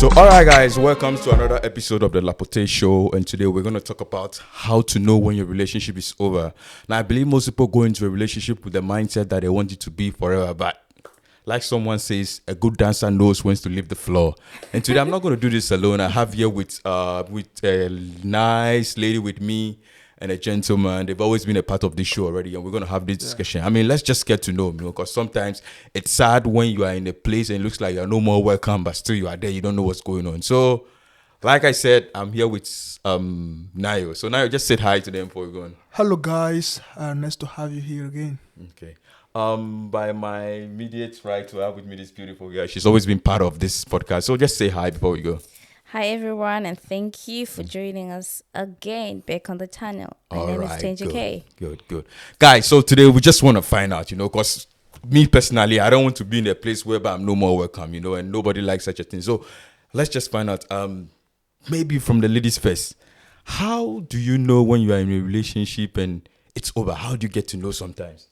So, all right, guys, welcome to another episode of the Lapotee Show. And today we're going to talk about how to know when your relationship is over. Now, I believe most people go into a relationship with the mindset that they want it to be forever. But like someone says, a good dancer knows when to leave the floor. And today I'm not going to do this alone. I have here with a nice lady with me and a gentleman. They've always been a part of this show already, and we're going to have this discussion. I mean, let's just get to know them, because sometimes it's sad when you are in a place and it looks like you're no more welcome, but still you are there. You don't know what's going on. So, like I said, I'm here with Nayo. So, Nayo, just say hi to them before we go on. Hello, guys. Nice to have you here again. Okay. By my immediate right to have with me this beautiful girl. She's always been part of this podcast. So, just say hi before we go. Hi everyone, and thank you for joining us again back on the channel. My name is Tenji K. Good. Guys, so today we just want to find out, because me personally, I don't want to be in a place where I'm no more welcome, and nobody likes such a thing. So let's just find out, maybe from the ladies first. How do you know when you are in a relationship and it's over? How do you get to know sometimes?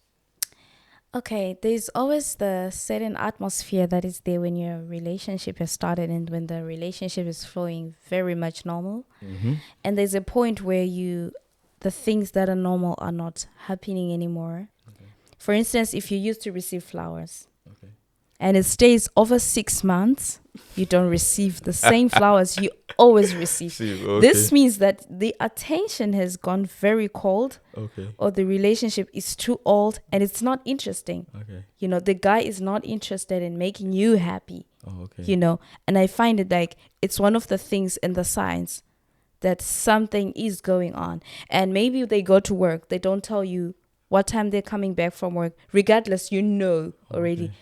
Okay, there's always the certain atmosphere that is there when your relationship has started and when the relationship is flowing very much normal. Mm-hmm. And there's a point where the things that are normal are not happening anymore. Okay. For instance, if you used to receive flowers Okay. and it stays over 6 months, you don't receive the same flowers you always receive. Okay. This means that the attention has gone very cold. Okay. Or the relationship is too old and it's not interesting. Okay. The guy is not interested in making you happy. Oh, okay. And I find it like it's one of the things in the signs that something is going on. And maybe they go to work, they don't tell you what time they're coming back from work. Regardless, already. Okay.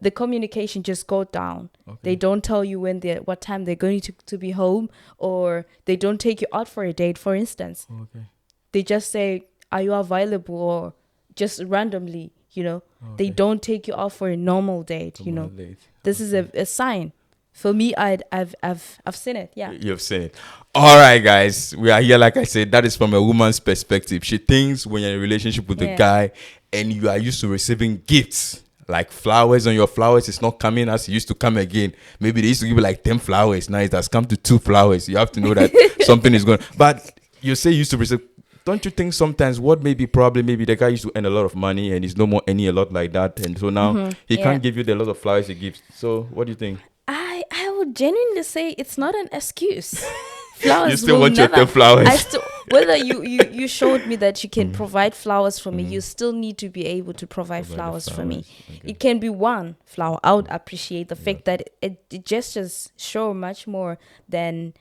The communication just go down. Okay. They don't tell you what time they're going to be home, or they don't take you out for a date, for instance. Okay. They just say, are you available? Or just randomly, Okay. They don't take you out for a normal date, Late. This is a sign. For me, I've seen it, yeah. You've seen it. All right, guys. We are here, like I said, that is from a woman's perspective. She thinks when you're in a relationship with a guy and you are used to receiving gifts, like flowers on your flowers, it's not coming as it used to come again. Maybe they used to give you like 10 flowers. Now it has come to 2 flowers. You have to know that something is going on. But you say you used to receive. Don't you think sometimes what maybe the guy used to earn a lot of money and he's no more earning a lot like that, and so now he can't give you the lot of flowers he gives. So what do you think? I would genuinely say it's not an excuse. Flowers You still want your 10 flowers. Whether you showed me that you can provide flowers for me, you still need to be able to provide flowers for me. Okay. It can be one flower. I would appreciate the fact that it gestures show much more than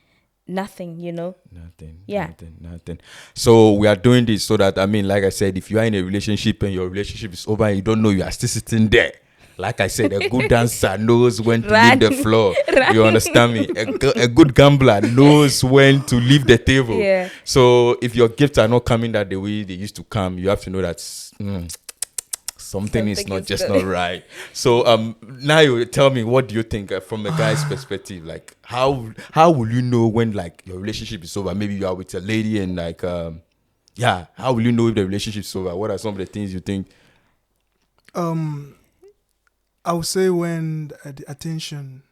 nothing, Nothing. Yeah. Nothing. So we are doing this so that, like I said, if you are in a relationship and your relationship is over and you don't know you are still sitting there, like I said, a good dancer knows when to leave the floor. You understand me? A good gambler knows when to leave the table. Yeah. So if your gifts are not coming that the way they used to come, you have to know that something is not right. So now you tell me, what do you think from a guy's perspective? Like how will you know when like your relationship is over? Maybe you are with a lady and like how will you know if the relationship is over? What are some of the things you think? I would say when the attention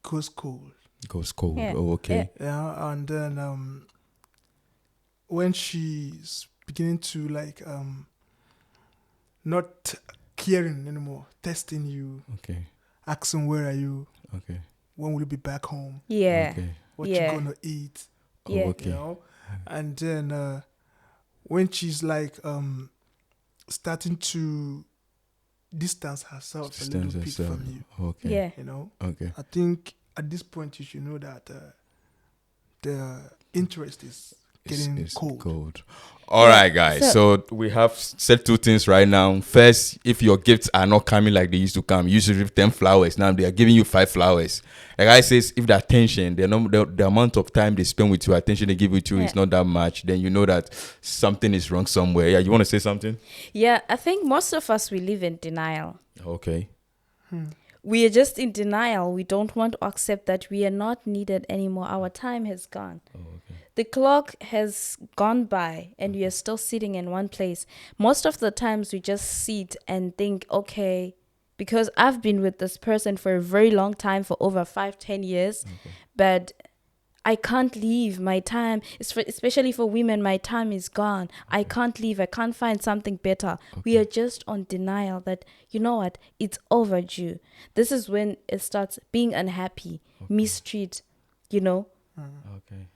goes cold. Yeah. Oh, okay. Yeah, and then when she's beginning to like not caring anymore, testing you, Okay. asking where are you, Okay. when will you be back home, Yeah. Okay. what Yeah. you gonna eat, Yeah. Oh, okay. and then when she's like starting to distance herself a little bit from you, Okay. Yeah. Okay. I think at this point you should know that the interest is getting cold. All right, guys. So we have said 2 things right now. First, if your gifts are not coming like they used to come, you used to receive 10 flowers. Now they are giving you 5 flowers. The guy says if the attention, the amount of time they spend with you, attention they give with you is not that much, then you know that something is wrong somewhere. Yeah, you want to say something? Yeah, I think most of us, we live in denial. Okay. We are just in denial. We don't want to accept that we are not needed anymore. Our time has gone. Oh, okay. The clock has gone by and we are still sitting in one place. Most of the times we just sit and think, okay, because I've been with this person for a very long time, for over 5-10 years, but I can't leave. My time, especially for women, my time is gone. I can't leave. I can't find something better. We are just on denial that, you know what, it's overdue. This is when it starts being unhappy, mistreat, you know.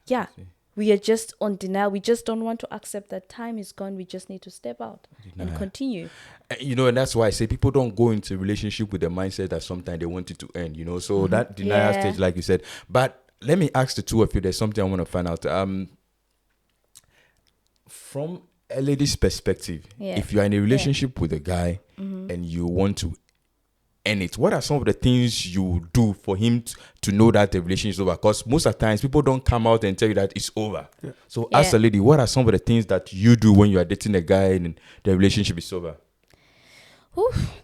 Yeah. We are just on denial. We just don't want to accept that time is gone. We just need to step out and continue. You know, and that's why I say people don't go into a relationship with the mindset that sometimes they want it to end, you know. So that denial stage, like you said. But let me ask the two of you, there's something I want to find out. From a lady's perspective, if you are in a relationship with a guy and you want to end it, what are some of the things you do for him to know that the relationship is over? Because most of the times people don't come out and tell you that it's over. So as a lady, what are some of the things that you do when you are dating a guy and the relationship is over?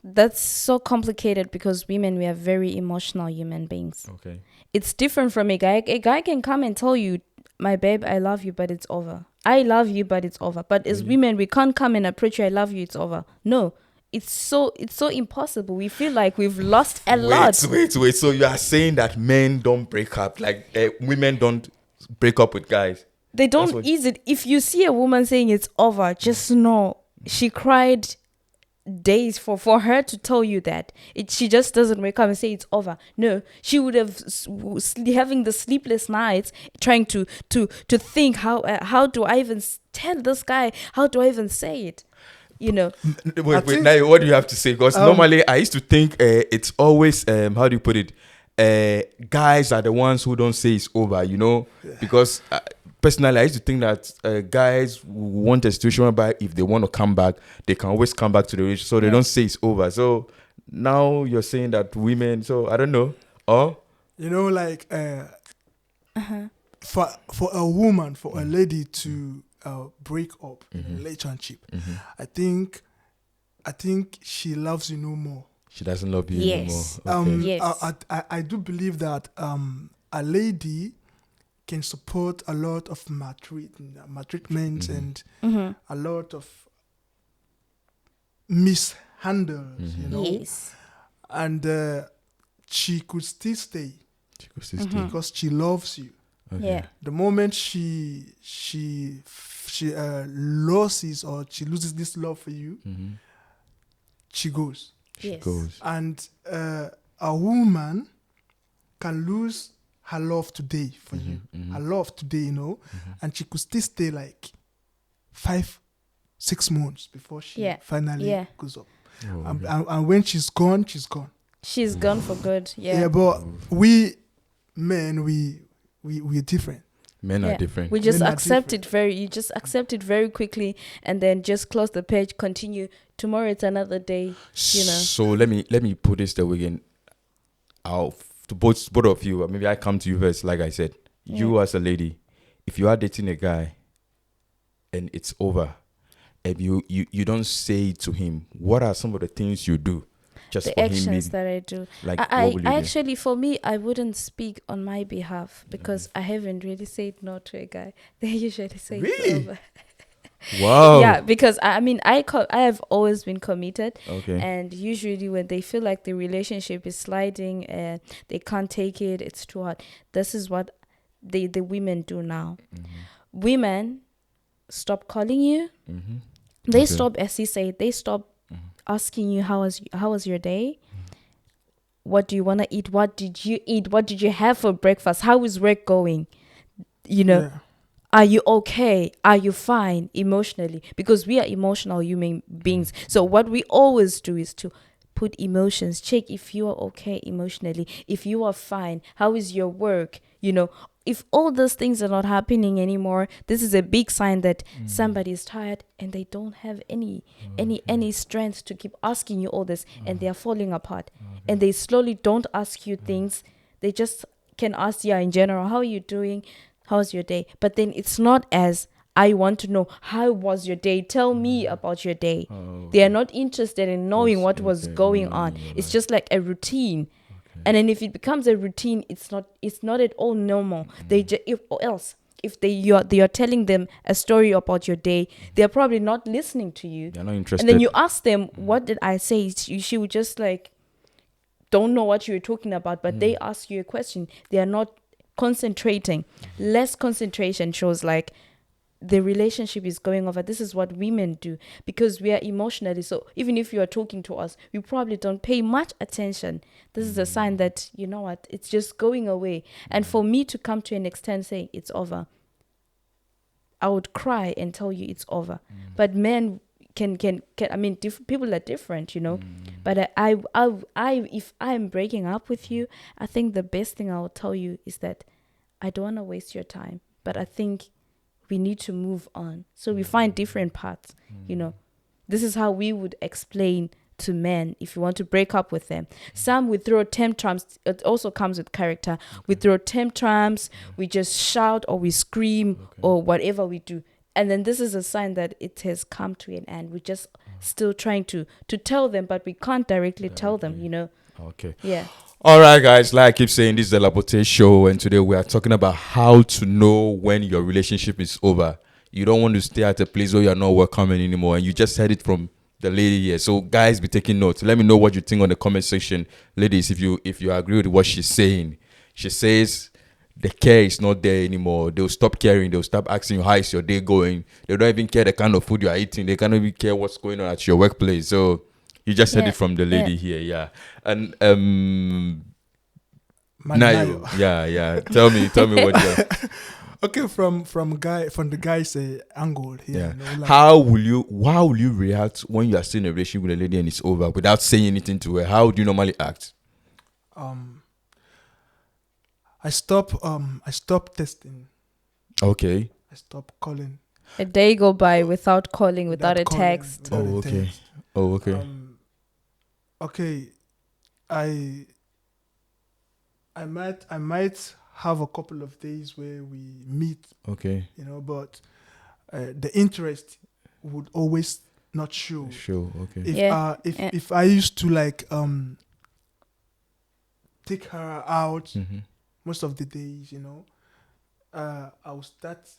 That's so complicated because women, we are very emotional human beings. It's different from a guy. A guy can come and tell you, my babe, I love you, but it's over. I love you, but it's over. But as women, we can't come and approach you, I love you, it's over. No. It's so impossible. We feel like we've lost a lot. Wait. So you are saying that men don't break up, like women don't break up with guys? They don't ease it. If you see a woman saying it's over, just know she cried days for her to tell you that. She just doesn't wake up and say it's over. No, she would have having the sleepless nights trying to think how do I even tell this guy? How do I even say it? You know. Wait. Now, what do you have to say? Because normally I used to think it's always how do you put it? Guys are the ones who don't say it's over. You know, because personally I used to think that guys want a situation whereby if they want to come back, they can always come back to the relationship, so they don't say it's over. So now you're saying that women. So I don't know. You know, like for a woman, for a lady to break up in a relationship, I think she loves you no more. She doesn't love you anymore. I do believe that a lady can support a lot of maltreatment and a lot of mishandles, you know. And she could still stay. Because she loves you. The moment she loses or she loses this love for you, she goes. And a woman can lose her love today for you, her love today, you know, and she could still stay like 5-6 months before she finally goes up. And when she's gone, she's gone. She's gone for good. But we men, we're different. Men are different. We just accept it very quickly and then just close the page, continue. Tomorrow it's another day, you know. So let me put this the way again. To both of you, maybe I come to you first. Like I said, you as a lady, if you are dating a guy and it's over, and you don't say to him, what are some of the things you do? Just the for actions him, that I do. Like, I actually, for me, I wouldn't speak on my behalf because I haven't really said no to a guy. They usually say it's over. Wow. Yeah, because I mean, I have always been committed. And usually when they feel like the relationship is sliding and they can't take it, it's too hard. This is what the women do now. Women stop calling you. They stop, as he said, they stop asking you how was your day? What do you want to eat? What did you eat? What did you have for breakfast? How is work going? You know, are you okay? Are you fine emotionally? Because we are emotional human beings. So what we always do is to put emotions, check if you are okay emotionally, if you are fine, how is your work? You know, if all those things are not happening anymore, this is a big sign that somebody is tired and they don't have any strength to keep asking you all this, and they are falling apart. And they slowly don't ask you things. They just can ask, in general, how are you doing? How's your day? But then it's not as, I want to know, how was your day? Tell me about your day. They are not interested in knowing what was going on. It's just like a routine. And then if it becomes a routine, it's not at all normal. If they are telling them a story about your day, they're probably not listening to you. They're not interested. And then you ask them, what did I say? She would just like, don't know what you're talking about, but they ask you a question. They are not concentrating. Less concentration shows like the relationship is going over. This is what women do because we are emotionally. So even if you are talking to us, we probably don't pay much attention. This is a sign that, you know what, it's just going away. And for me to come to an extent saying it's over, I would cry and tell you it's over. But men can I mean, people are different, you know. But I if I'm breaking up with you, I think the best thing I will tell you is that I don't want to waste your time, but I think we need to move on. So we find different paths, you know. This is how we would explain to men if you want to break up with them. Some we throw tantrums. It also comes with character. We throw tantrums, we just shout or we scream or whatever we do. And then this is a sign that it has come to an end. We're just still trying to tell them, but we can't directly tell them, you know. Okay. Yeah. All right, guys. Like I keep saying, this is the Lapotee Show, and today we are talking about how to know when your relationship is over. You don't want to stay at a place where you're not welcoming anymore, and you just heard it from the lady here. So, guys, be taking notes. Let me know what you think on the comment section, ladies. If you agree with what she's saying, she says the care is not there anymore. They'll stop caring. They'll stop asking you how is your day going. They don't even care the kind of food you are eating. They can't even care what's going on at your workplace. So. You just heard it from the lady here, yeah. And Nayo, yeah. Tell me what you're okay, from the guy's angle here. Yeah. You know, like, how will you react when you are still in a relationship with a lady and it's over without saying anything to her? How do you normally act? I stop testing. Okay. I stop calling. A day go by without calling, without a calling, text. without a Okay. text. Oh, okay. Okay, I might have a couple of days where we meet. Okay. You know, but the interest would always not show. Okay. If I used to like take her out most of the days, you know, I will start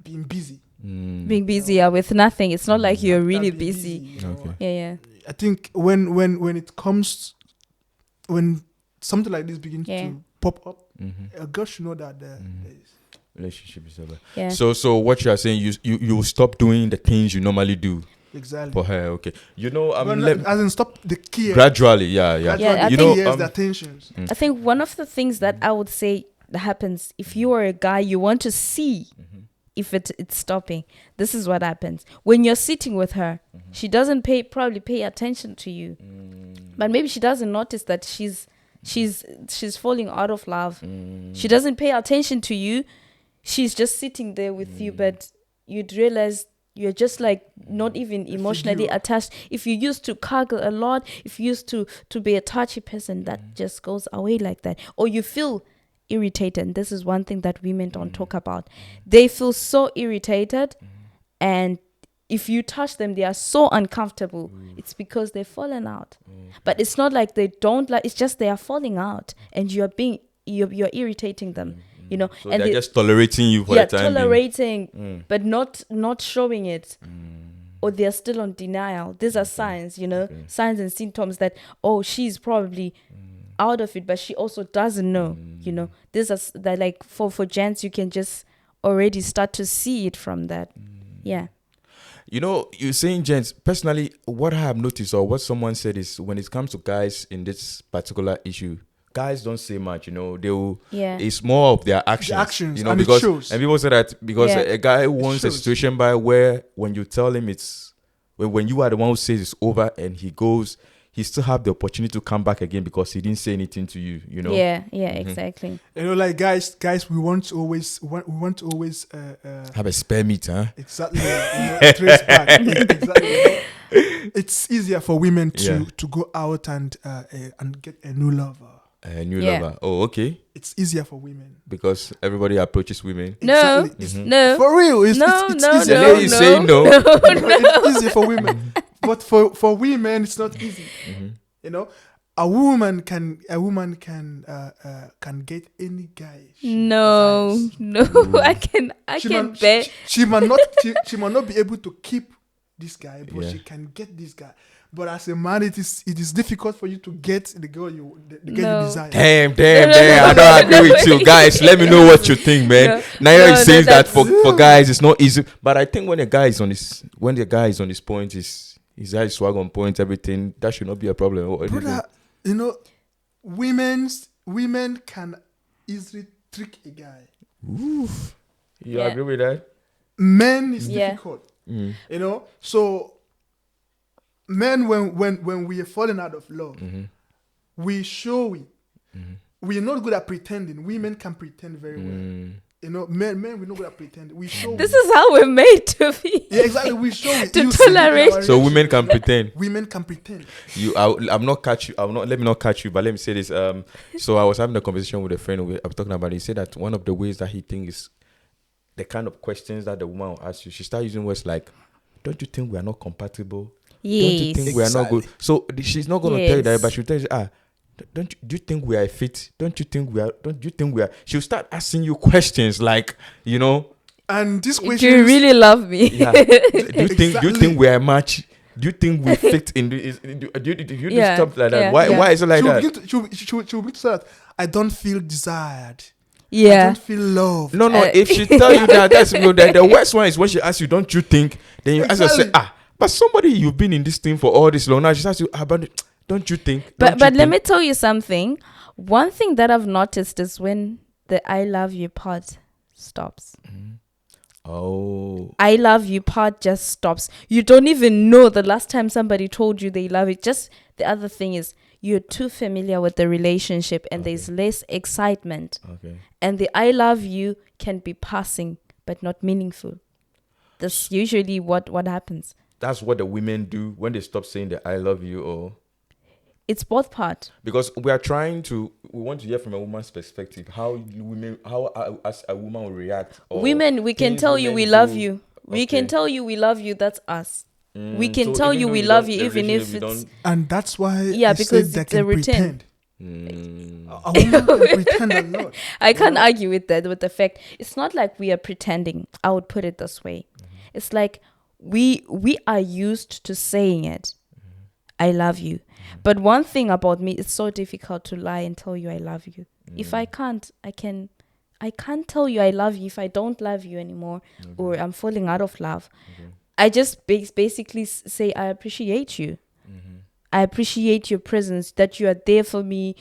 being busy. Being busy with nothing. It's not like you're really busy. You know? Okay. Yeah. I think when it comes, when something like this begins to pop up, a girl should know that there is relationship is over. Yeah. So what you are saying, you will stop doing the things you normally do. Exactly. For her, okay. You know, as in stop the care. Gradually, yeah. Gradually, you know, the attentions. I think one of the things that I would say that happens if you are a guy, you want to see if it's stopping. This is what happens when you're sitting with her. She doesn't probably pay attention to you, but maybe she doesn't notice that she's falling out of love. She doesn't pay attention to you. She's just sitting there with you, but you'd realize you're just like not even emotionally attached. If you used to cuddle a lot, if you used to be a touchy person, that just goes away like that. Or you feel irritated. And this is one thing that women don't talk about. They feel so irritated, and if you touch them, they are so uncomfortable. It's because they've fallen out. But it's not like they don't like. It's just they are falling out, and you're irritating them. You know, so and they're just tolerating you for the time tolerating, but not showing it, or they're still on denial. These are signs, you know, signs and symptoms that she's probably out of it, but she also doesn't know. You know, these are that like for gents, you can just already start to see it from that. Yeah. You know, you're saying gents. Personally, what I have noticed or what someone said is when it comes to guys in this particular issue, guys don't say much, you know. They will. Yeah. It's more of their actions. The actions, you know, and because it shows. and people say that because a guy wants a situation by where when you tell him it's when you are the one who says it's over and he goes, he still have the opportunity to come back again because he didn't say anything to you. You know. Yeah. Exactly. You know, like guys, we want to always have a spare meat, huh? Exactly. Trace back. Exactly. It's easier for women to go out and get a new lover. A new lover. Oh, okay. It's easier for women because everybody approaches women. No, exactly. No, for real. It's easier. No. You say no. It's easier for women, but for women, it's not easy. You know, a woman can get any guy. No, I can bet. She might not be able to keep this guy, but she can get this guy. But as a man, it is difficult for you to get the girl the girl No. you desire. Damn. I don't agree with you guys. Let me know what you think, man. Naya is saying that for guys it's not easy, but I think when the guy is on his point, his eyes swag on point, everything, that should not be a problem. What do you Brother, women can easily trick a guy. Oof. You Yeah. agree with that? Men is Yeah. difficult. So men, when we are falling out of love, we show it. We are not good at pretending. Women can pretend very well. Men we're not good at pretending. We show This is how we're made to be. yeah, exactly. We show it. To You see it in tolerate. our So women can relationship. pretend. Women can pretend. I'm not catch you. Let me not catch you, but let me say this. So I was having a conversation with a friend. I was talking about it. He said that one of the ways that he thinks is the kind of questions that the woman will ask you. She started using words like, "Don't you think we are not compatible? Don't you think we are not good?" So she's not going to tell you that, but she'll tell you, do you think we are a fit? Don't you think we are? She'll start asking you questions like, And this Do question you really love me? yeah. Do you think Exactly. we are a match? Do you think we fit in the? Do you do Yeah, stuff like that? yeah, Why yeah. why is it like that? she'll begin to say that I don't feel desired. I Yeah. don't feel loved. No, Uh, if she tell you that, that's the worst one is when she asks you, "Don't you think?" Then you answer, say, Exactly. but somebody you've been in this thing for all this long now. She asks you, but don't you think? But let me tell you something. One thing that I've noticed is when the "I love you" part stops. Oh, "I love you" part just stops. You don't even know the last time somebody told you they love it. Just the other thing is you're too familiar with the relationship and there's less excitement. okay. And the "I love you" can be passing but not meaningful. That's usually what happens. That's what the women do when they stop saying the "I love you," or It's both part. because we want to hear from a woman's perspective how as a woman will react. Or Women, we can things tell you women we love do. you. We Okay. can tell you we love you. That's us. We can So tell even you though we you love don't- you the even if relationship, you it's... don't- And that's why Yeah, I because said they it's a can return. pretend. A woman can pretend a lot. I can't argue with that, with the fact it's not like we are pretending. I would put it this way. It's like we are used to saying it. "I love you." But one thing about me, it's so difficult to lie and tell you I love you. If I can't, I can't tell you I love you if I don't love you anymore or I'm falling out of love. I just basically say I appreciate you. I appreciate your presence, that you are there for me.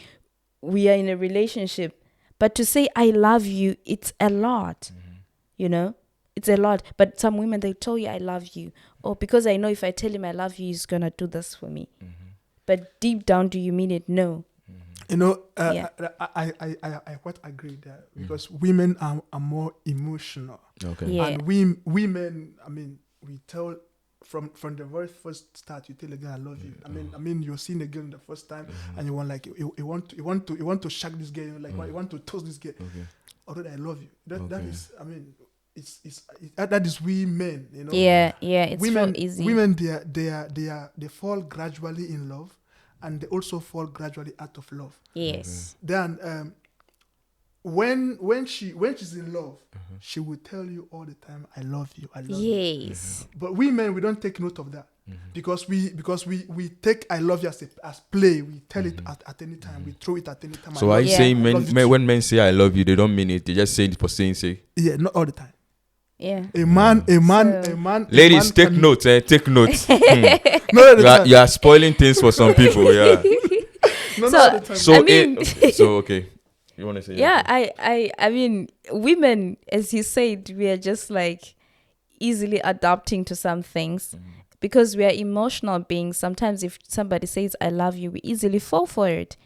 We are in a relationship. But to say I love you, it's a lot. It's a lot. But some women, they tell you I love you. Oh, because I know if I tell him I love you, he's going to do this for me. But deep down, do you mean it? No. Yeah. I quite agree there because women are more emotional. Okay. Yeah. And women, we tell from the very first start, you tell a girl I love you. I mean, you're seeing a girl the first time, and you want like you want to shag this girl, you want to toast this girl. Okay. Already, I love you. That is, that is we men, Yeah, it's women, so easy. Women, they fall gradually in love, and they also fall gradually out of love. Yes. Then when she's in love, she will tell you all the time, "I love you, I love you." Yes. But we men, we don't take note of that because we take "I love you" as play. We tell it at any time. We throw it at any time. So I are love you Yeah. saying I love you when men say "I love you," they don't mean it? They just say it for saying sake. Yeah, not all the time. Yeah. A man. Ladies, take notes. Take notes. Not all the time. You are spoiling things for some people. Yeah. Not So- all the time. So I mean- okay. You want to say? Yeah, anything? I mean, women, as you said, we are just like easily adapting to some things because we are emotional beings. Sometimes if somebody says "I love you," we easily fall for it.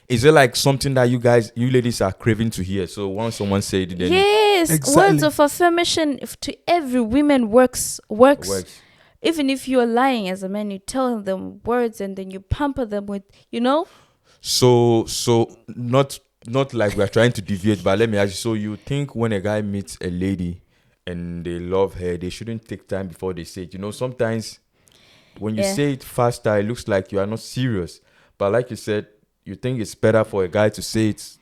Is it like something that you ladies are craving to hear? So once someone said it, then Yes, Exactly. words of affirmation to every woman works. it works. Even if you are lying as a man, you tell them words and then you pamper them with, So not like we're trying to deviate, but let me ask you. So you think when a guy meets a lady and they love her, they shouldn't take time before they say it? Sometimes when you Yeah. say it faster, it looks like you are not serious. But like you said, you think it's better for a guy to say it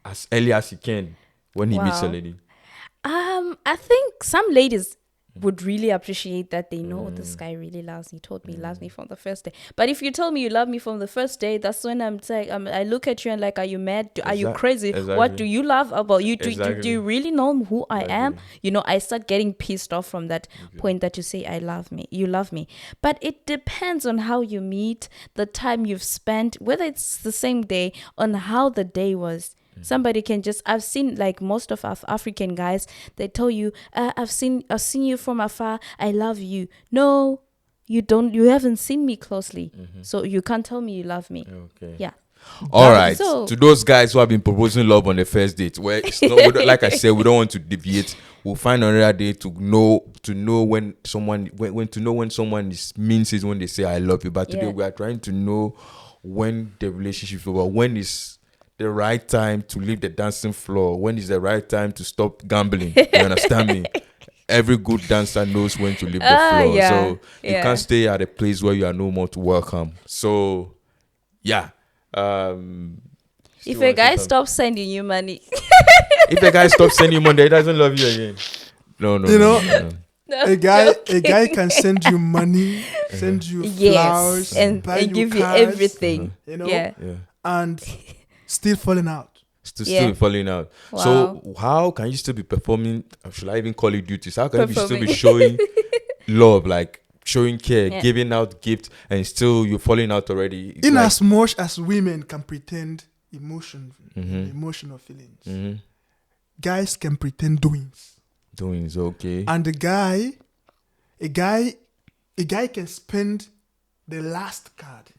as early as he can when he meets a Wow. lady. I think some ladies, would really appreciate that they know this guy really loves me. Told me he loves me from the first day. But if you tell me you love me from the first day, that's when I'm saying, I look at you and like, are you mad? Are you crazy? Exactly. What do you love about you? Do you really know who I am? Exactly. I start getting pissed off from that point that you say I love me. You love me. But it depends on how you meet, the time you've spent, whether it's the same day, on how the day was. Somebody can I've seen like most of African guys, they tell you, I've seen you from afar, I love you. No, you don't, you haven't seen me closely. So you can't tell me you love me. Okay. Yeah. All right. To those guys who have been proposing love on the first date, where it's not, like I said, we don't want to deviate. We'll find another day to know when someone means it when they say I love you. But today we are trying to know when the relationship is over, when is the right time to leave the dancing floor, when is the right time to stop gambling. You understand me? Every good dancer knows when to leave the floor. So you can't stay at a place where you are no more to welcome. So yeah. If a guy stops sending you money, if a guy stops sending you money, he doesn't love you again. No. No, a guy can send you money, send you flowers, and give you everything. And still falling out. Still falling out. Wow. So how can you still be performing? Should I even call it duties? How can you still be showing love, like showing care, giving out gifts, and still you're falling out already? In as much as women can pretend emotional feelings, guys can pretend doings. Doings, okay. And a guy can spend the last card,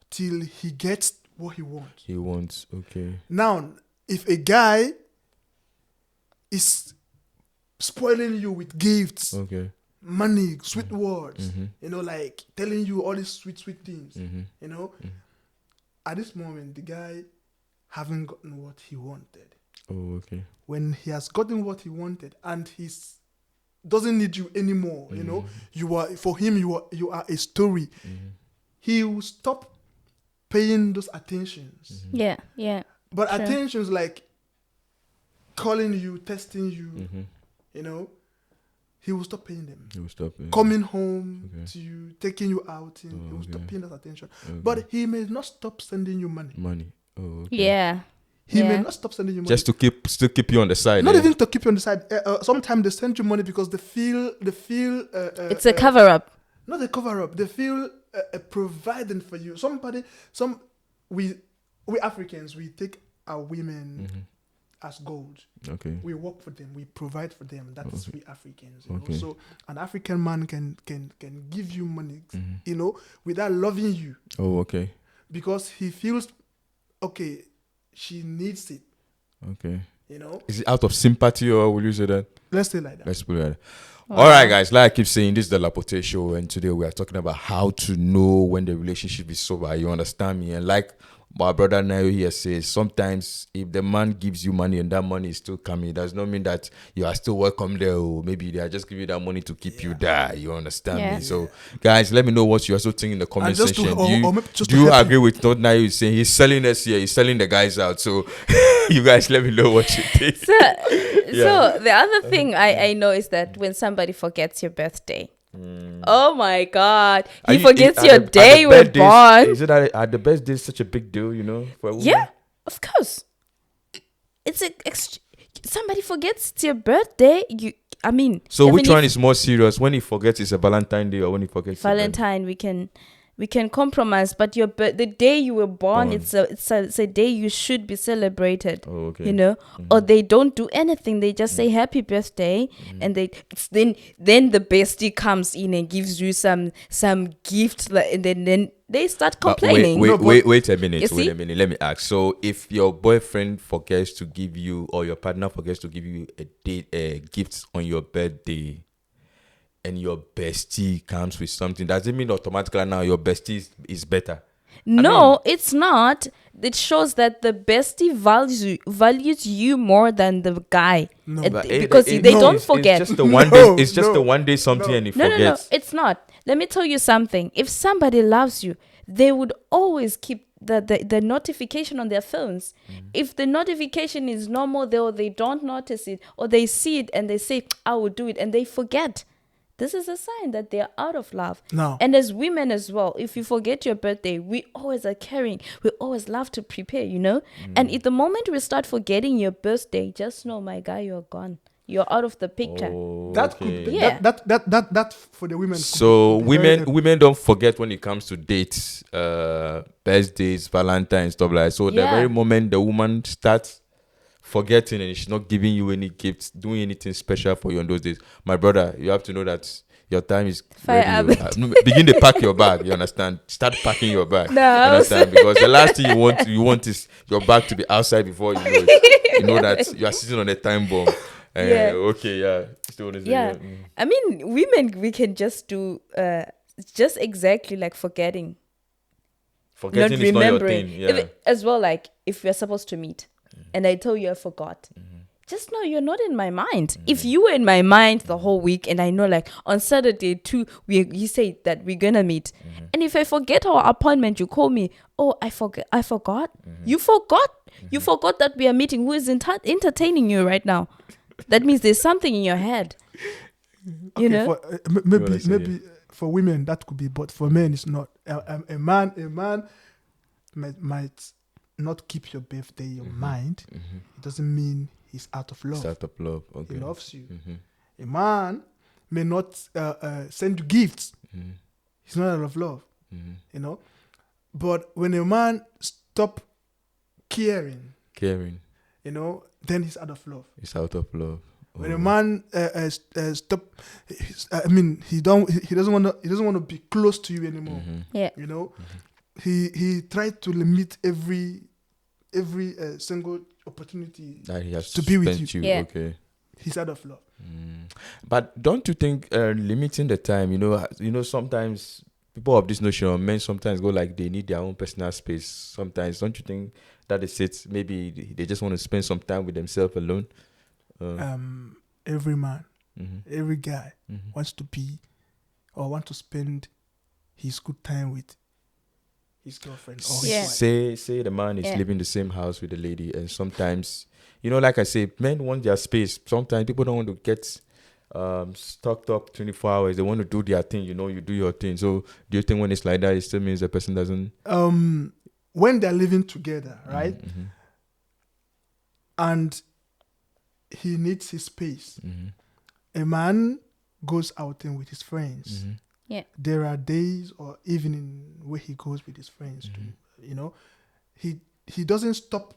till he gets what he wants. He wants, okay. Now, if a guy is spoiling you with gifts, money, sweet words, like telling you all these sweet things, at this moment, the guy haven't gotten what he wanted. Oh, okay. When he has gotten what he wanted and he's doesn't need you anymore, you are, for him, you are a story. He will stop paying those attentions. Yeah. But sure. Attentions like calling you, texting you, he will stop paying them. He will stop coming home to you, taking you out. He will stop paying that attention. But he may not stop sending you money. Oh, okay. Yeah. He may not stop sending you money. Just to still keep you on the side. Not even to keep you on the side. Sometimes they send you money because they feel it's a cover up. Not a cover up. They feel providing for you. We Africans, we take our women as gold. Okay. We work for them. We provide for them. That's we Africans. So an African man can give you money, without loving you. Oh, okay. Because he feels, okay, she needs it. Okay. Is it out of sympathy or will you say that? Let's say like that. Let's put it like that. All right, guys. Like I keep saying, this is the Lapotee Show, and today we are talking about how to know when the relationship is over. You understand me? And like my brother Nayo here says, sometimes if the man gives you money and that money is still coming, it does not mean that you are still welcome there. Or maybe they are just giving you that money to keep you there. You understand me? So, guys, let me know what you also think in the comment section. Do you agree with what Nayo is saying? He's selling us here. He's selling the guys out. So, you guys, let me know what you think. So the other thing I know is that when somebody forgets your birthday, oh my God, he forgets your day you were born. Is it at the birthday such a big deal, for a woman? Yeah, of course. It's somebody forgets it's your birthday. So which one is more serious? When he forgets it's a Valentine Day, or when he forgets Valentine? We can compromise, but the day you were born, it's a day you should be celebrated. Oh, okay. Or they don't do anything; they just say happy birthday, and then the bestie comes in and gives you some gift, and then they start complaining. Wait a minute. Let me ask. So, if your boyfriend forgets to give you, or your partner forgets to give you a gift on your birthday, and your bestie comes with something, does it mean automatically now your bestie is better? No, it's not. It shows that the bestie values you more than the guy. No, because they don't forget. It's just the one day. It's just the one day something, and he forgets. No, it's not. Let me tell you something. If somebody loves you, they would always keep the notification on their phones. If the notification is normal, they don't notice it, or they see it and they say, I will do it, and they forget. This is a sign that they're out of love. No. And as women as well, if you forget your birthday, we always are caring. We always love to prepare, And at the moment we start forgetting your birthday, just know, my guy, you're gone. You're out of the picture. That okay. could Yeah. that for the women. So could be very- women don't forget when it comes to dates, birthdays, Valentine's, stuff like that. So the Yeah. very moment the woman starts forgetting and she's not giving you any gifts, doing anything special for you on those days, my brother, you have to know that your time is Fire ready. No, begin to pack your bag. You understand? Start packing your bag. No, You I was- understand? Because the last thing you want is your bag to be outside before you know it. You know that you are sitting on a time bomb. Yeah. Okay. Yeah. Still wanna say, Yeah. I mean, women, we can just do just exactly like forgetting. Forgetting not is not your remembering. thing. Yeah. As well, like if we're supposed to meet and I tell you I forgot, just know you're not in my mind. If you were in my mind the whole week and I know like on Saturday too, you say that we're gonna meet, and if I forget our appointment, you call me, oh, I forgot. You forgot. You forgot that we are meeting. Who is entertaining you right now? That means there's something in your head. You know? For, wanna say, maybe for women that could be, but for men it's not. A man might not keep your birthday in your mind. It doesn't mean he's out of love. Start of love. Okay. He loves you. A man may not send you gifts. He's not out of love. But when a man stop caring, then he's out of love. It's out of love. When a man stop, he doesn't want to be close to you anymore. Yeah. He tried to limit every single opportunity that he has to be with spent you. Yeah. Okay. He's out of love. But don't you think limiting the time, sometimes people have this notion of men sometimes go like they need their own personal space. Sometimes, don't you think that is it? Maybe they just want to spend some time with themselves alone. Every man, every guy wants to be or want to spend his good time with his girlfriend or his Yeah. wife. Say the man is Yeah. living in the same house with the lady, and sometimes, like I say, men want their space. Sometimes people don't want to get stocked up 24 hours. They want to do their thing. You do your thing. So do you think when it's like that, it still means the person doesn't? When they're living together, right? And he needs his space. A man goes outing with his friends. Yeah. There are days or evening where he goes with his friends too. He doesn't stop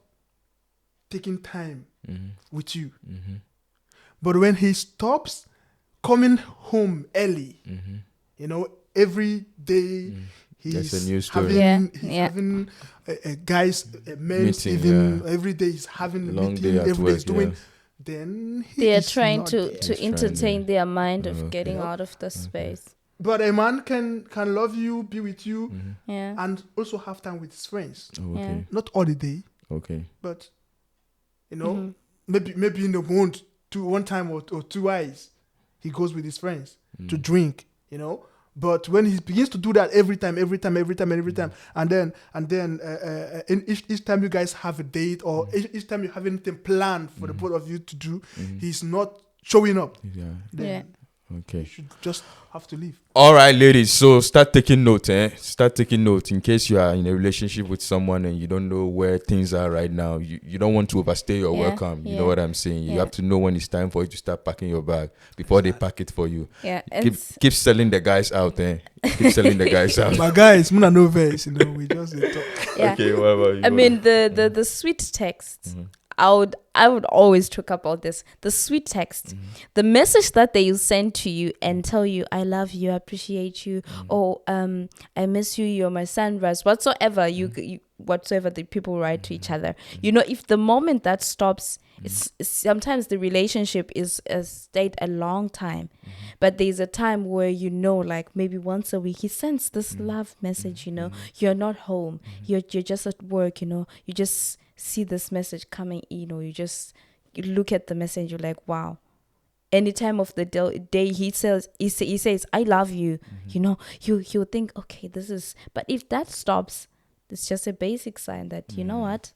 taking time with you. But when he stops coming home early, every day That's a he's new story. having guys men's Meeting, even every day he's having a Long meeting, day at every day work, he's doing. yeah. Then They are is trying not to there. He's trying entertain to- their mind of Okay. getting out of the space. But a man can love you, be with you, Yeah. and also have time with his friends. Oh, okay. Not all the day, Okay. but maybe in the month, one time or twice, he goes with his friends to drink. But when he begins to do that every time, and then in each time you guys have a date or each time you have anything planned for the both of you to do, he's not showing up. Yeah. Then Yeah. Okay. you should just have to leave. All right, ladies. So start taking note, Start taking note in case you are in a relationship with someone and you don't know where things are right now. You don't want to overstay your Yeah, welcome. You yeah, know what I'm saying? You yeah. have to know when it's time for you to start packing your bag before they pack it for you. Yeah. And Keep selling the guys out, Keep selling the guys out. But guys, muna no verse, we just dey talk. yeah. Okay, what about you? I mean the sweet text. I would always talk about this. The sweet text, the message that they send to you and tell you, I love you, I appreciate you, or I miss you, you're my sunrise, whatsoever whatsoever the people write to each other. If the moment that stops, it's sometimes the relationship is stayed a long time, but there's a time where like maybe once a week he sends this love message. You're not home, you're just at work. You just see this message coming in, or you look at the message, you're like, wow. Any time of the day he says I love you, you'll think, okay, this is, but if that stops, It's just a basic sign that, you know what?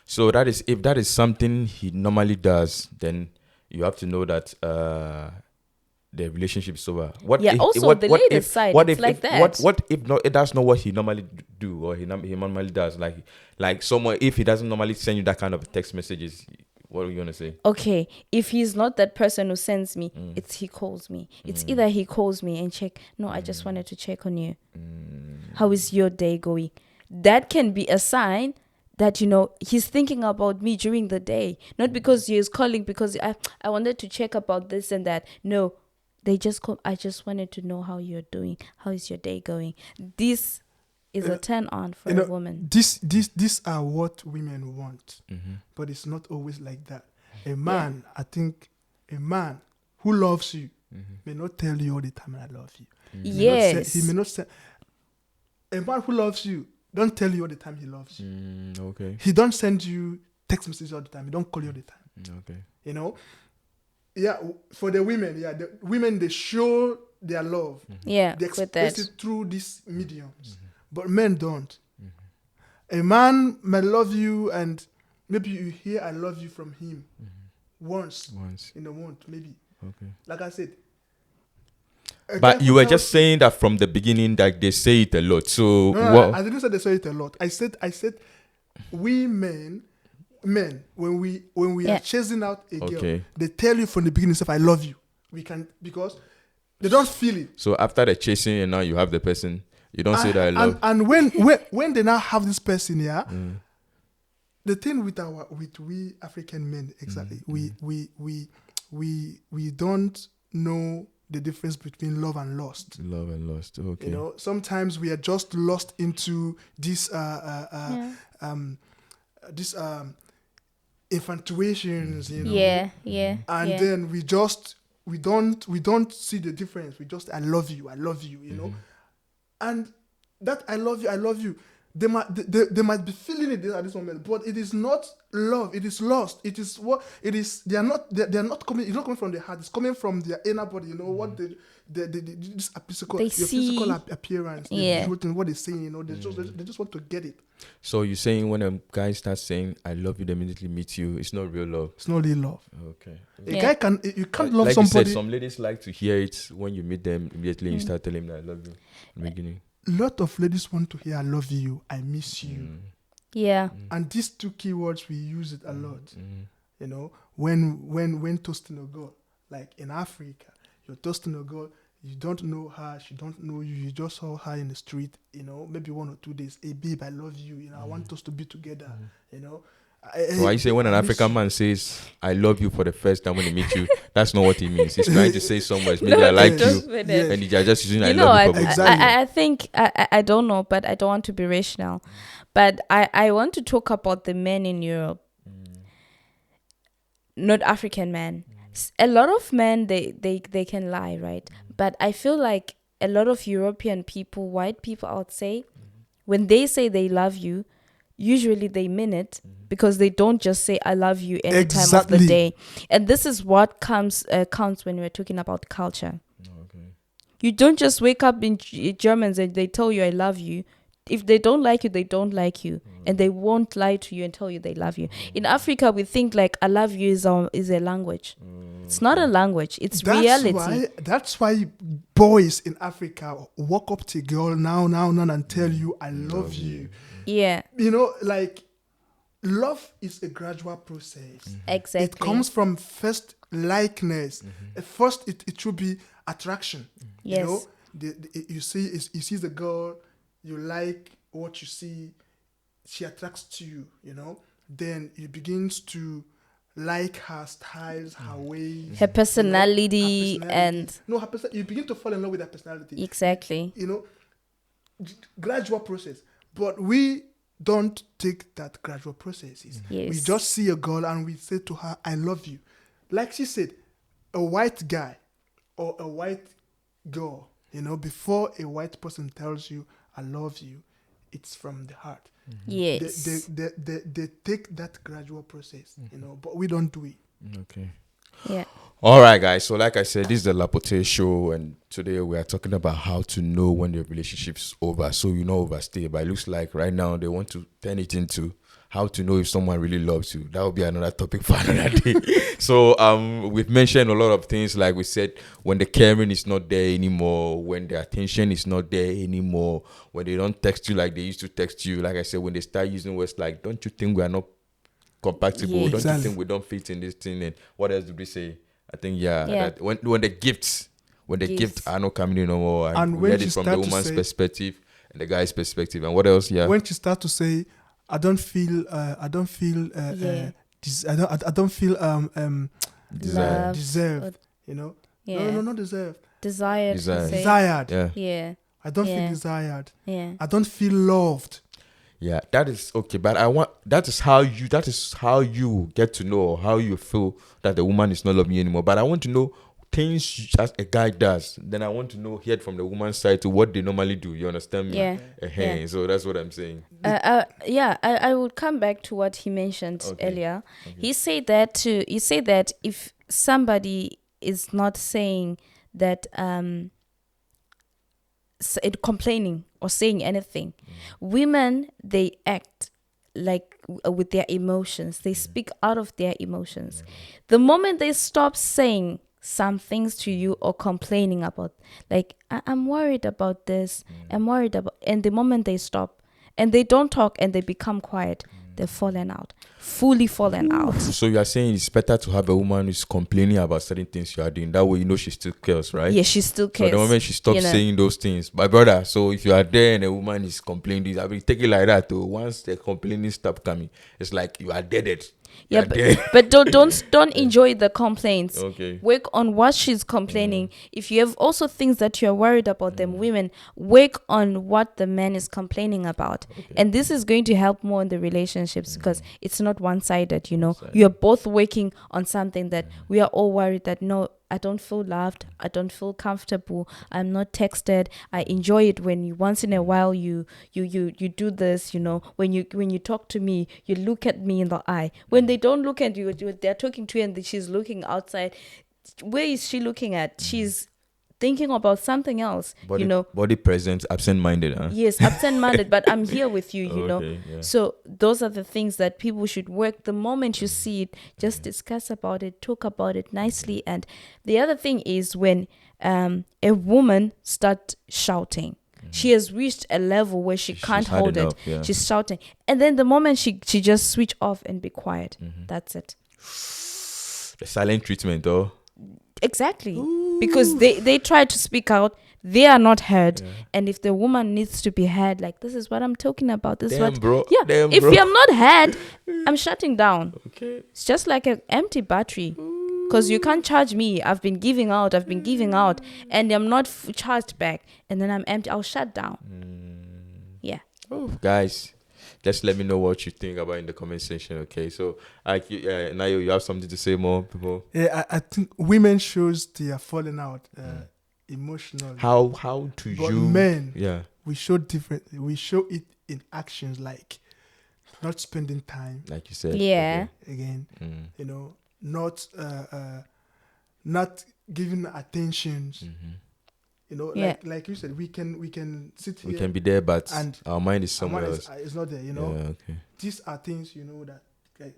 So that is, if that is something he normally does, then you have to know that the relationship is over. What Yeah, if, also what, the what latest if, side, what it's if, like if that. what if not, that's not what he normally do, or he normally does, like someone, if he doesn't normally send you that kind of text messages, what are you gonna say? Okay, if he's not that person who sends me, it's he calls me. It's either he calls me and check, no, I just wanted to check on you. How is your day going? That can be a sign that, you know, he's thinking about me during the day. Not because he is calling because I wanted to check about this and that. No, they just call, I just wanted to know how you're doing. How is your day going? This is a turn on for a woman. These are what women want, but it's not always like that. A man, I think, a man who loves you may not tell you all the time, I love you. Yes. He may not say. A man who loves you don't tell you all the time he loves you. Okay. He don't send you text messages all the time. He don't call you all the time. Okay. You know, yeah. For the women, the women, they show their love. Yeah, They with express that. it through these mediums, but men don't. A man may love you, and maybe you hear "I love you" from him once in a month, maybe. Okay. Like I said. But you were just saying that from the beginning that they say it a lot. So No, I didn't say they say it a lot. I said we men, when we are chasing out a girl, they tell you from the beginning stuff, I love you. We can, because they don't feel it. So after the chasing and now you have the person, you don't say that I love. And when they now have this person here, the thing with we African men, exactly, we don't know the difference between love and lust. Love and lust. Okay. You know, sometimes we are just lost into this infatuations, you know. And then we don't see the difference. We just I love you, you know. And that I love you. They might be feeling it at this moment, but it is not love. It is lust. It is what it is. They are not coming. It's not coming from the heart. It's coming from their inner body. You know what this physical, your physical appearance. What they're saying. You know, they just want to get it. So you're saying when a guy starts saying "I love you," they immediately meet you. It's not real love. It's not really love. Okay. A guy you can't love like somebody. You said, some ladies like to hear it when you meet them immediately. You start telling them "I love you" in the beginning. A lot of ladies want to hear "I love you," "I miss you." Yeah. And these two keywords, we use it a lot. You know, when toasting a girl, like in Africa, you're toasting a girl, you don't know her, she don't know you, you just saw her in the street, you know, maybe 1 or 2 days. Hey babe, I love you, you know, I want us to be together, you know. So why you say when an African man says "I love you" for the first time when he meets you, that's not what he means. He's trying to say somewhere, maybe I like you, and he's just using "I love you" for exactly. I think I don't know, but I don't want to be rational. But I want to talk about the men in Europe, not African men. A lot of men they can lie, right? But I feel like a lot of European people, white people, I would say, when they say they love you, usually they mean it, because they don't just say "I love you" any time of the day. And this is what counts when we're talking about culture. You don't just wake up in Germans and they tell you "I love you." If they don't like you, they don't like you, and they won't lie to you and tell you they love you. In Africa, we think like "I love you" is a language. It's not a language. It's reality. That's why boys in Africa walk up to a girl now and tell you "I love you." Yeah. You know, like, love is a gradual process. Exactly. It comes from first likeness. At first, it should be attraction. Yes. You know, you see the girl, you like what you see, she attracts to you, you know. Then you begins to like her styles, her ways, her personality, you know, and you begin to fall in love with her personality. Exactly. You know, gradual process. But we don't take that gradual processes. Yes. We just see a girl and we say to her, "I love you." Like she said, a white guy or a white girl, you know, before a white person tells you "I love you," it's from the heart. Yes. They take that gradual process, you know, but we don't do it. Okay. Yeah. All right, guys. So, like I said, this is the Lapotee show, and today we are talking about how to know when your relationship's over, so you know overstay. But it looks like right now they want to turn it into how to know if someone really loves you. That will be another topic for another day. So, we've mentioned a lot of things, like we said, when the caring is not there anymore, when the attention is not there anymore, when they don't text you like they used to text you. Like I said, when they start using words like, "Don't you think we are not compatible? Yeah. Don't Exactly. you think we don't fit in this thing?" And what else did we say? I think Yeah. that when the gifts Gifts. are not coming in no more, And we when heard she it from the start to woman's say- perspective and the guy's perspective, and what else? Yeah, When she start to say, I don't feel, I don't feel, Yeah. I don't feel desire. Love. deserved. You know, Yeah. no, not deserved. Desired. to Desire. say. Desired. Yeah, Yeah. I don't Yeah. feel desired. Yeah. I don't feel loved. yeah, that is okay. But that is how you get to know, or how you feel that the woman is not loving you anymore. But I want to know things as a guy does. Then I want to hear from the woman's side to what they normally do. You understand me? Yeah. Yeah. So that's what I'm saying. I would come back to what he mentioned Okay. earlier. He said that if somebody is not saying that complaining or saying anything, women, they act like with their emotions. They speak out of their emotions. The moment they stop saying some things to you or complaining about, like, I'm worried about this, I'm worried about, and the moment they stop and they don't talk and they become quiet, they've fully fallen out. So you are saying it's better to have a woman who's complaining about certain things you are doing. That way, you know she still cares, right? Yeah, she still So cares. the moment she stops you know. saying those things, my brother. So if you are there and a woman is complaining, I mean, take it like that. Too. Once the complaining stop coming, it's like you are deaded. You Yeah, are dead. but don't enjoy the complaints. Okay. Work on what she's complaining. If you have also things that you're worried about them women, work on what the man is complaining about. And this is going to help more in the relationships because it's not one-sided, you know. You're both working on something that we are all worried that no, I don't feel loved. I don't feel comfortable. I'm not texted. I enjoy it when you once in a while you do this. You know, when you talk to me, you look at me in the eye. When they don't look at you, they're talking to you and she's looking outside. Where is she looking at? She's thinking about something else. Body present, absent-minded, huh? Yes, absent-minded, but I'm here with you, you know. Yeah. So those are the things that people should work. The moment you see it, just discuss about it, talk about it nicely. And the other thing is when a woman starts shouting, she has reached a level where she can't had hold enough, it. yeah. She's shouting. And then the moment she just switch off and be quiet, that's it. The silent treatment, though. Exactly. Because they try to speak out, they are not heard. And if the woman needs to be heard, like, this is what I'm talking about, this is Damn, what bro. yeah. Damn, If bro. I'm not heard, I'm shutting down. Okay. It's just like an empty battery. Because you can't charge me. I've been giving out, and I'm not charged back. And then I'm empty. I'll shut down. Yeah. Oh, guys, just let me know what you think about in the comment section, okay? So, Nayo, you have something to say more, people? Yeah, I think women shows they are falling out emotionally. How do But you... men, Yeah. we show different. We show it in actions, like not spending time Like you said. Yeah. again. Okay. Mm. You know, not giving attentions. You know, Yeah. like you said, we can sit here. We can be there, but and our mind is and somewhere one else. is not there. You know, Yeah, okay. these are things, you know, that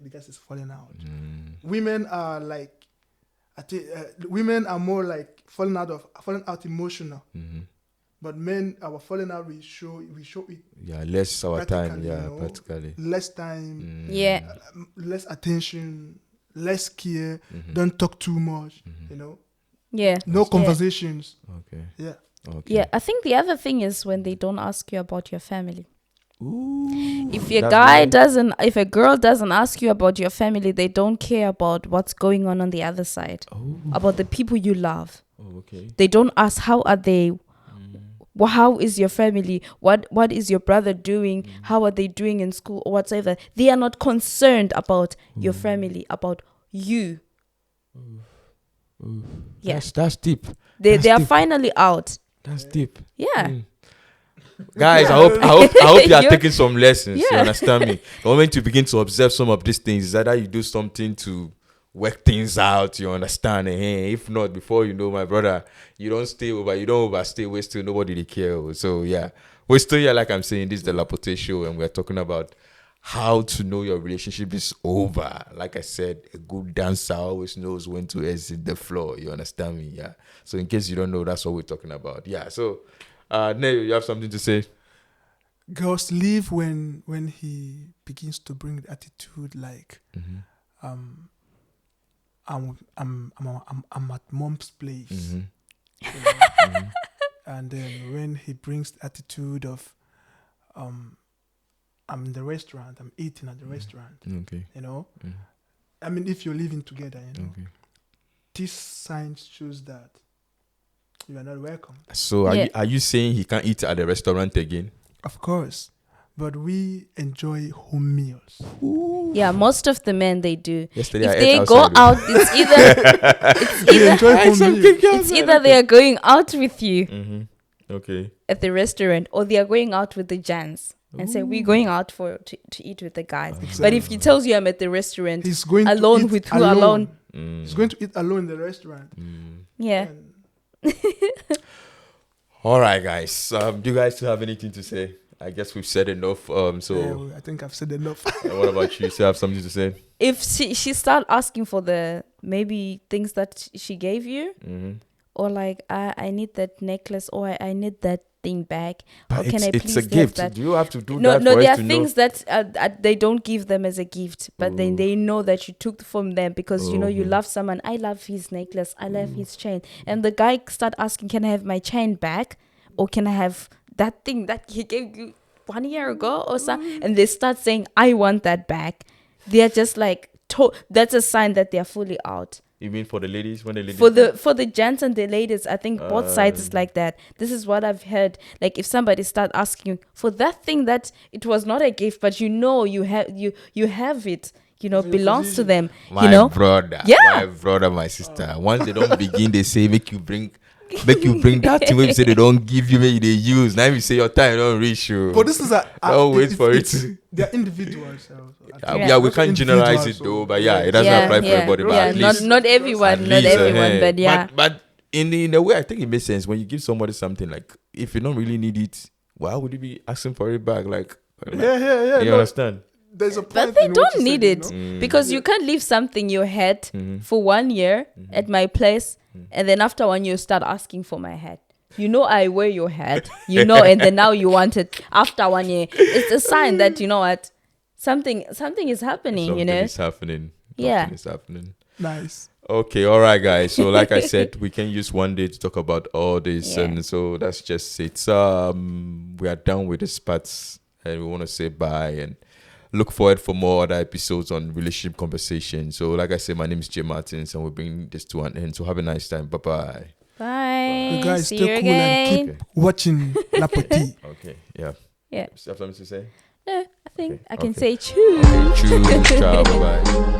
the guys is falling out. Mm. Women are like, women are more like falling out emotional. Mm-hmm. But men, our falling out, we show it Yeah, less our time. practically, Yeah, you know. practically. less time, Yeah. less attention, less care. Mm-hmm. Don't talk too much. You know, Yeah. no Yeah. conversations. Okay. Yeah. Okay. Yeah. I think the other thing is when they don't ask you about your family. Ooh, If your that's guy very- doesn't, if a girl doesn't ask you about your family, they don't care about what's going on the other side, about the people you love. Oh, okay. They don't ask how are they, how is your family, what is your brother doing, how are they doing in school or whatever. They are not concerned about your family, about you. Yeah, That's deep. they That's are deep. finally out. That's deep. Yeah. Guys, I hope you are taking some lessons. You Yeah. understand me? The moment you begin to observe some of these things, is either you do something to work things out, you understand? And hey, if not, before you know, my brother, you don't stay over, you don't overstay, we still nobody they care. So yeah, we're still here, like I'm saying, this is the Lapotee Show, and we're talking about how to know your relationship is over. Like I said, a good dancer always knows when to exit the floor. You understand me? Yeah. So in case you don't know, that's what we're talking about. Yeah. So, Neil, you have something to say? Girls leave when he begins to bring the attitude like, I'm at mom's place, you know? And then when he brings the attitude of, I'm in the restaurant, I'm eating at the restaurant, you know. I mean, if you're living together, you know, this sign shows that you are not welcome. So are you saying he can't eat at the restaurant again? Of course, but we enjoy home meals. Ooh. Yeah, most of the men, they do. Yesterday if they go out, it's either they are going out with you, at the restaurant, or they are going out with the gents. And say, we're going out to eat with the guys. Exactly. But if he tells you I'm at the restaurant, he's going alone with who alone? He's going to eat alone in the restaurant. Yeah. All right, guys. Do you guys still have anything to say? I guess we've said enough. So I think I've said enough. What about you? Still have something to say? If she start asking for the maybe things that she gave you, or like I need that necklace, or I need that thing back, but or can I please it's a gift. That? Do you have to do no, that? No, for there us are to things know? that they don't give them as a gift, but then they know that you took from them because you know you love someone. I love his necklace. I love his chain, and the guy start asking, "Can I have my chain back, or can I have that thing that he gave you 1 year ago or something?" And they start saying, "I want that back." They're just like, that's a sign that they're fully out. You mean for the ladies? When the ladies for the gents and the ladies, I think both sides is like that. This is what I've heard. Like if somebody start asking you for that thing that it was not a gift, but you know you have it, you know, belongs to them. My brother, yeah, my brother, my sister. Once they don't begin, they say make you bring that thing. When you say they don't give you, maybe they use. Now you say your time don't reach you. But this is don't wait for it. They're individuals. We can't generalize it though, but it doesn't apply for everybody. But at least, not everyone, but yeah. But in a way, I think it makes sense when you give somebody something, like if you don't really need it, why would you be asking for it back? Like yeah. You understand? There's a point, but they don't need it, you know? Because you can't leave something you had for 1 year at my place, and then after 1 year you start asking for my hat. You know I wear your hat, you know, and then now you want it after 1 year. It's a sign that, you know what, something is happening, you know. Something is happening. Nice. Okay, all right, guys. So like I said, we can use one day to talk about all this, and so that's just it. We are done with this parts, and we want to say bye and look forward for more other episodes on relationship conversation. So like I said, my name is Jay Martins, and we're bringing this to an end. So have a nice time. Bye. You guys stay cool and keep watching Lapotee. Okay, yeah. Yeah. You have something to say? No, I think I can say chew. Okay, chew. Ciao, bye.